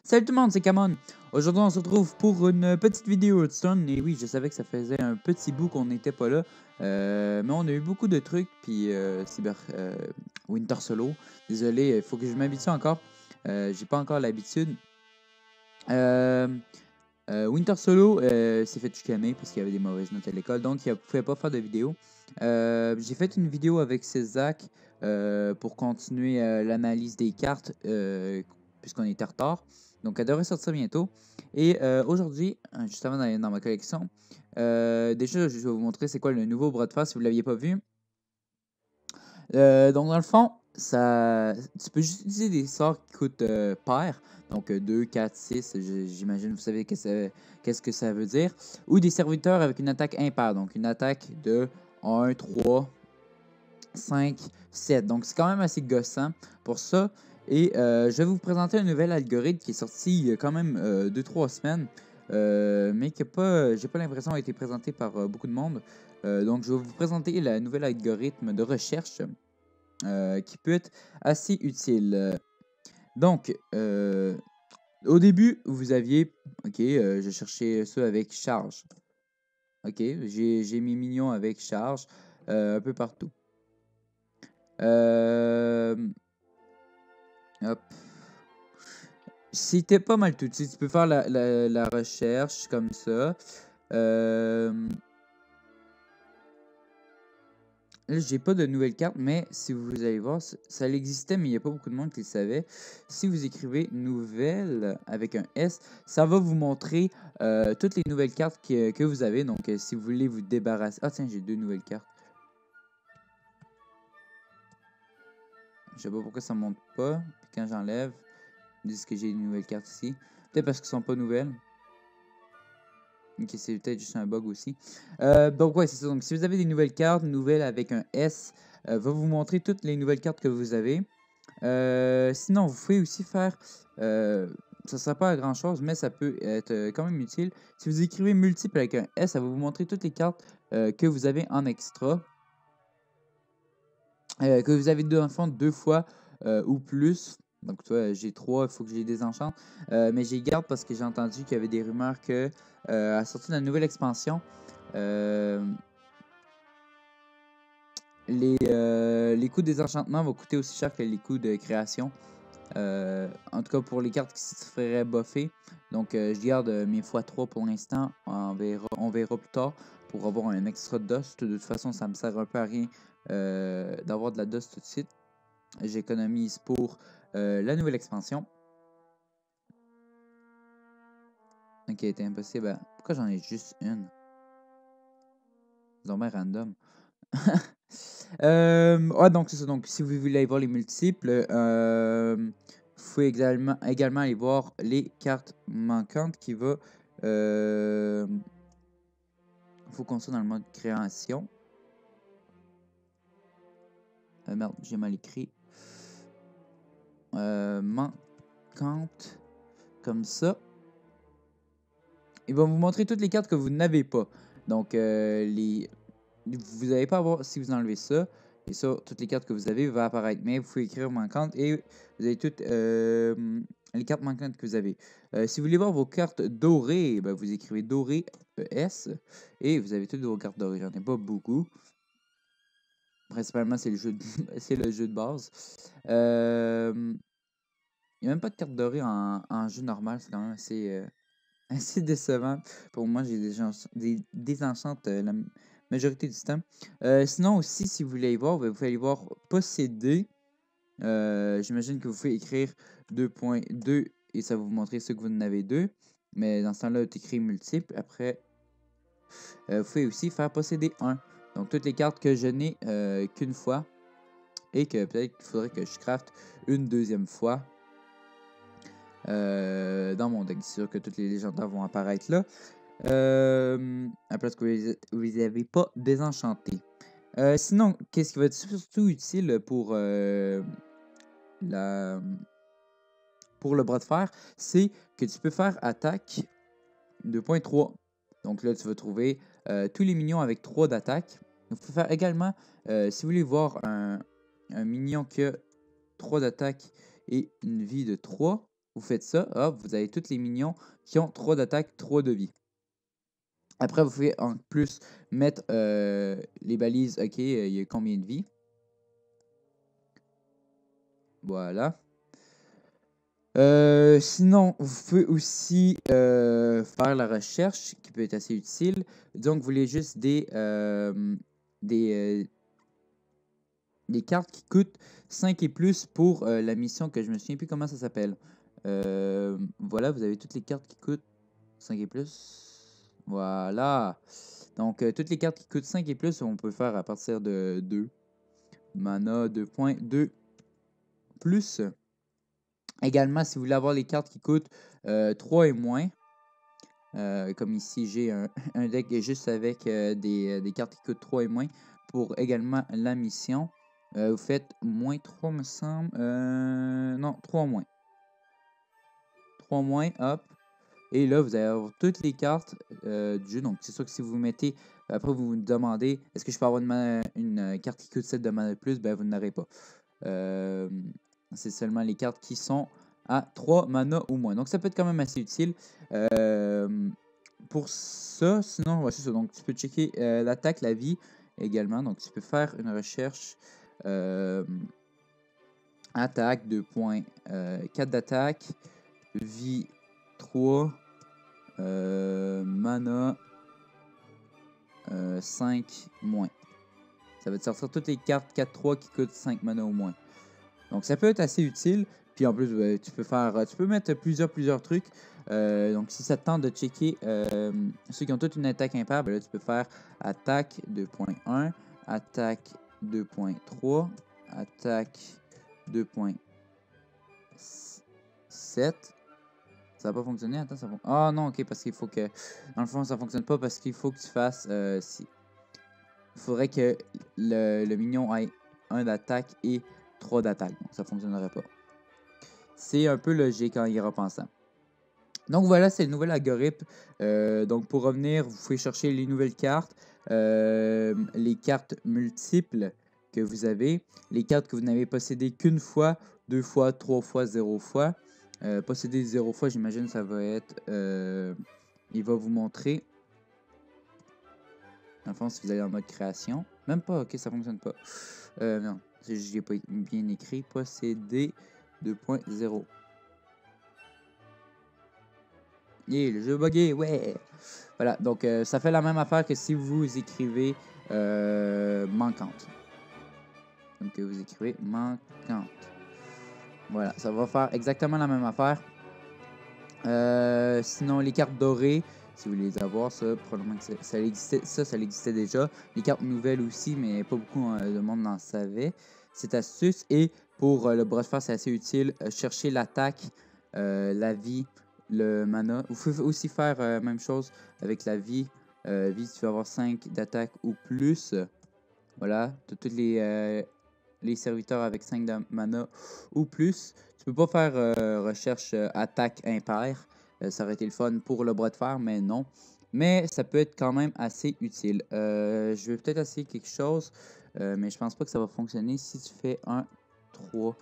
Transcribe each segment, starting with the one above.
Salut tout le monde, c'est Camon. Aujourd'hui, on se retrouve pour une petite vidéo Hearthstone. Et oui, je savais que ça faisait un petit bout qu'on n'était pas là. Mais on a eu beaucoup de trucs. Puis Winter Solo. Désolé, il faut que je m'habitue encore. J'ai pas encore l'habitude. Euh, Winter Solo s'est fait chicaner parce qu'il y avait des mauvaises notes à l'école. Donc, il ne pouvait pas faire de vidéo. J'ai fait une vidéo avec Césac pour continuer l'analyse des cartes puisqu'on était en retard. Donc, elle devrait sortir bientôt. Et aujourd'hui, juste avant d'aller dans ma collection, déjà, je vais vous montrer c'est quoi le nouveau bras de fer si vous ne l'aviez pas vu. Donc, dans le fond, tu peux juste utiliser des sorts qui coûtent pair. Donc, 2, 4, 6, j'imagine, vous savez qu'est-ce que ça veut dire. Ou des serviteurs avec une attaque impaire. Donc, une attaque de 1, 3, 5, 7. Donc, c'est quand même assez gossant pour ça. Et je vais vous présenter un nouvel algorithme qui est sorti il y a quand même 2-3 semaines. Mais qui n'a pas, j'ai pas l'impression a été présenté par beaucoup de monde. Donc, je vais vous présenter le nouvel algorithme de recherche qui peut être assez utile. Donc, au début, vous aviez, ok, je cherchais ça avec charge. Ok, j'ai mes minions avec charge un peu partout. Hop. C'était pas mal tout. Tu peux faire la recherche comme ça. Là, j'ai pas de nouvelles cartes, mais si vous allez voir, ça existait, mais il n'y a pas beaucoup de monde qui le savait. Si vous écrivez nouvelle avec un S, ça va vous montrer toutes les nouvelles cartes que vous avez. Donc, si vous voulez vous débarrasser. Ah, tiens, j'ai 2 nouvelles cartes. Je sais pas pourquoi ça ne monte pas. Puis quand j'enlève, ils disent que j'ai une nouvelle carte ici. Peut-être parce qu'elles sont pas nouvelles. Ok, c'est peut-être juste un bug aussi. Donc, ouais, c'est ça. Donc, si vous avez des nouvelles cartes, nouvelles avec un S, va vous montrer toutes les nouvelles cartes que vous avez. Sinon, vous pouvez aussi faire. Ça ne sert pas à grand chose, mais ça peut être quand même utile. Si vous écrivez multiple avec un S, ça va vous montrer toutes les cartes que vous avez en extra. Que vous avez dans le fond 2 fois ou plus. Donc, toi, j'ai 3, il faut que j'ai des enchants. Mais j'ai garde parce que j'ai entendu qu'il y avait des rumeurs que, à la sortie de la nouvelle expansion, les coûts des enchantements vont coûter aussi cher que les coûts de création. En tout cas, pour les cartes qui se feraient buffer. Donc, je garde mes x3 pour l'instant. On verra plus tard pour avoir un extra dust. De toute façon, ça me sert un peu à rien d'avoir de la dust tout de suite. J'économise pour la nouvelle expansion. Ok, c'était impossible. Pourquoi j'en ai juste une? C'est vraiment random. Ouais, donc c'est ça. Donc, si vous voulez aller voir les multiples, vous pouvez également aller voir les cartes manquantes qui va. Faut qu'on soit dans le mode création. Merde, j'ai mal écrit. Manquante. Comme ça. Il va vous montrer toutes les cartes que vous n'avez pas. Donc, vous n'allez pas avoir, si vous enlevez ça, et ça, toutes les cartes que vous avez vont apparaître. Mais vous pouvez écrire manquante et vous avez toutes les cartes manquantes que vous avez. Si vous voulez voir vos cartes dorées, ben, vous écrivez doré S et vous avez toutes vos cartes dorées. J'en ai pas beaucoup. Principalement, c'est le jeu de base. Il n'y a même pas de carte dorée en jeu normal. C'est quand même assez décevant. Pour moi, j'ai désenchantes la majorité du temps. Sinon aussi, si vous voulez y voir, vous pouvez aller voir posséder. J'imagine que vous pouvez écrire 2.2 et ça va vous montrer ce que vous en avez 2. Mais dans ce temps-là, tu écris multiple. Après, vous pouvez aussi faire posséder 1. Donc, toutes les cartes que je n'ai qu'une fois et que peut-être qu'il faudrait que je craft une deuxième fois. Dans mon deck. C'est sûr que toutes les légendaires vont apparaître là. À place que vous les avez pas désenchantés. Sinon, qu'est-ce qui va être surtout utile pour le bras de fer, c'est que tu peux faire attaque 2.3. Donc là, tu vas trouver tous les minions avec 3 d'attaque. Vous pouvez faire également, si vous voulez voir un minion qui a 3 d'attaque et une vie de 3, vous faites ça, hop, vous avez tous les minions qui ont 3 d'attaque, 3 de vie. Après, vous pouvez en plus mettre les balises. OK, il y a combien de vie? Voilà. Sinon, vous pouvez aussi faire la recherche qui peut être assez utile. Donc, vous voulez juste des, des cartes qui coûtent 5 et plus pour la mission que je me souviens plus comment ça s'appelle. Voilà, vous avez toutes les cartes qui coûtent 5 et plus. Voilà. Donc, toutes les cartes qui coûtent 5 et plus, on peut faire à partir de 2. Mana 2.2 plus. Également, si vous voulez avoir les cartes qui coûtent 3 et moins, comme ici, j'ai un deck juste avec des cartes qui coûtent 3 et moins pour également la mission. Vous faites moins 3, me semble. Non, 3 moins. 3 moins, hop. Et là, vous allez avoir toutes les cartes du jeu. Donc, c'est sûr que si vous mettez, après, vous vous demandez, est-ce que je peux avoir une carte qui coûte 7 de mana de plus? Ben, vous n'aurez pas. C'est seulement les cartes qui sont à 3 mana ou moins. Donc, ça peut être quand même assez utile. Pour ça, sinon, ouais, c'est ça. Donc, tu peux checker l'attaque, la vie également. Donc, tu peux faire une recherche attaque 2.4 d'attaque, vie 3, mana 5 moins. Ça va te sortir toutes les cartes 4-3 qui coûtent 5 mana ou moins. Donc, ça peut être assez utile. Puis en plus, tu peux mettre plusieurs trucs. Donc, si ça te tente de checker ceux qui ont toute une attaque impair, ben là, tu peux faire attaque 2.1, attaque 2.3, attaque 2.7. Ça va pas fonctionner. Attends, ça fonctionne. Ah non, ok, parce qu'il faut que. Dans le fond, ça fonctionne pas parce qu'il faut que tu fasses. Il faudrait que le minion ait 1 d'attaque et 3 d'attaque. Donc, ça fonctionnerait pas. C'est un peu logique en y repensant. Donc voilà, c'est le nouvel algorithme. Donc pour revenir, vous pouvez chercher les nouvelles cartes, les cartes multiples que vous avez, les cartes que vous n'avez possédées qu'une fois, 2 fois, 3 fois, 0 fois. Posséder 0 fois, j'imagine ça va être... il va vous montrer, dans le fond, si vous allez en mode création. Même pas, ok, ça fonctionne pas. Non, je n'ai pas bien écrit. Posséder 2.0. Yeah, le jeu bugué, ouais. Voilà, donc ça fait la même affaire que si vous écrivez manquante. Donc vous écrivez manquante. Voilà, ça va faire exactement la même affaire. Sinon, les cartes dorées, si vous voulez les avoir, ça, probablement que ça existait déjà. Les cartes nouvelles aussi, mais pas beaucoup de monde n'en savait. C'est astuce. Et pour le bras de fer, c'est assez utile. Chercher l'attaque, la vie, le mana. Vous pouvez aussi faire même chose avec la vie. Vie, tu vas avoir 5 d'attaque ou plus. Voilà, tu as tous les serviteurs avec 5 de mana ou plus. Tu peux pas faire recherche attaque impair. Ça aurait été le fun pour le bras de fer, mais non. Mais ça peut être quand même assez utile. Je vais peut-être essayer quelque chose, mais je pense pas que ça va fonctionner si tu fais 1, 3.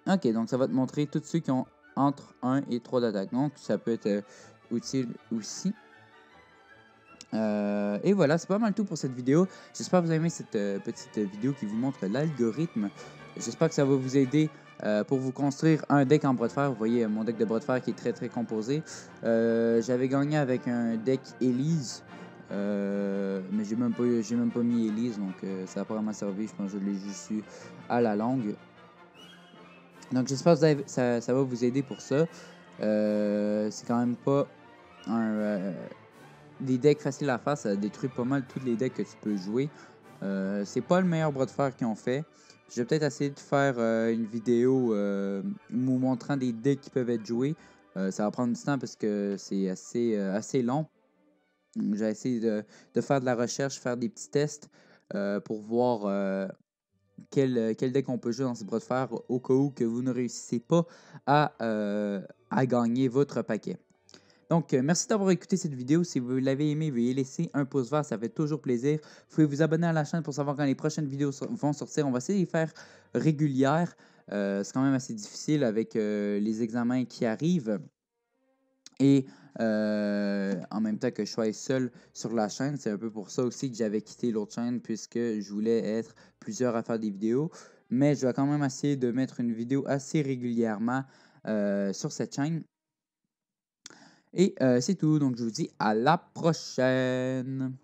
Ok, donc ça va te montrer tous ceux qui ont entre 1 et 3 d'attaque. Donc ça peut être utile aussi. Et voilà, c'est pas mal tout pour cette vidéo. J'espère que vous avez aimé cette petite vidéo qui vous montre l'algorithme. J'espère que ça va vous aider pour vous construire un deck en bras de fer. Vous voyez mon deck de bras de fer qui est très composé. J'avais gagné avec un deck Elise. Mais j'ai même pas mis Elise, donc ça n'a pas vraiment servi. Je pense que je l'ai juste eu à la longue. Donc j'espère que ça va vous aider pour ça. C'est quand même pas des decks faciles à faire, ça détruit pas mal tous les decks que tu peux jouer. C'est pas le meilleur bras de fer qu'ils ont fait. Je vais peut-être essayer de faire une vidéo vous montrant des decks qui peuvent être joués. Ça va prendre du temps parce que c'est assez long. J'ai essayé de faire de la recherche, faire des petits tests pour voir quel deck on peut jouer dans ce bras de fer au cas où que vous ne réussissez pas à gagner votre paquet. Donc, merci d'avoir écouté cette vidéo. Si vous l'avez aimé, veuillez laisser un pouce vert, ça fait toujours plaisir. Vous pouvez vous abonner à la chaîne pour savoir quand les prochaines vidéos vont sortir. On va essayer de les faire régulières. c'est quand même assez difficile avec les examens qui arrivent. Et en même temps que je sois seul sur la chaîne, c'est un peu pour ça aussi que j'avais quitté l'autre chaîne puisque je voulais être plusieurs à faire des vidéos. Mais je vais quand même essayer de mettre une vidéo assez régulièrement sur cette chaîne. Et c'est tout. Donc je vous dis à la prochaine.